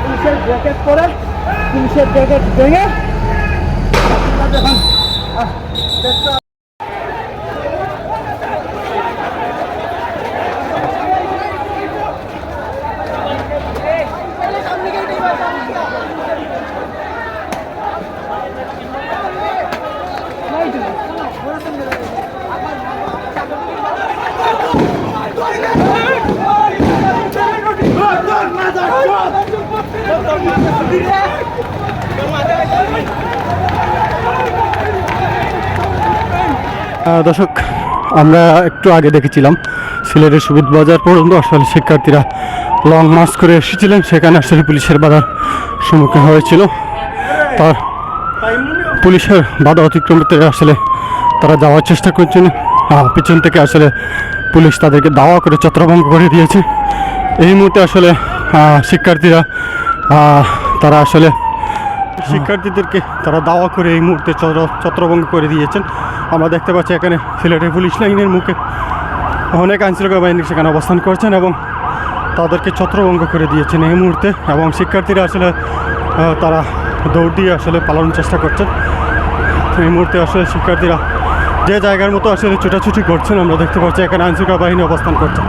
পুলিশের জ্যাকেট পরে পুলিশের জ্যাকেট ভেঙে দর্শক, আমরা একটু আগে দেখেছিলাম সিলেটের সুবিধ বাজার পর্যন্ত আসলে শিক্ষার্থীরা লং মার্চ করে এসেছিলেন, সেখানে আসলে পুলিশের বাধার সম্মুখীন হয়েছিল। তার পুলিশের বাধা অতিক্রম করতে আসলে তারা যাওয়ার চেষ্টা করছেন, পিছন থেকে আসলে পুলিশ তাদেরকে দাওয়া করে ছত্রভঙ্গ করে দিয়েছে। এই মুহূর্তে আসলে শিক্ষার্থীরা তারা আসলে শিক্ষার্থীদেরকে তারা দাওয়া করে এই মুহূর্তে ছত্রভঙ্গ করে দিয়েছেন। আমরা দেখতে পাচ্ছি এখানে সিলেটের পুলিশ লাইনের মুখে অনেক আইনশৃঙ্খলা বাহিনী সেখানে অবস্থান করছেন এবং তাদেরকে ছত্রভঙ্গ করে দিয়েছেন এই মুহূর্তে। এবং শিক্ষার্থীরা আসলে তারা দৌড় দিয়ে আসলে পালানোর চেষ্টা করছেন। এই মুহূর্তে আসলে শিক্ষার্থীরা যে জায়গার মতো আসলে ছুটাছুটি করছেন, আমরা দেখতে পাচ্ছি এখানে আইনশৃঙ্খলা বাহিনী অবস্থান করছেন।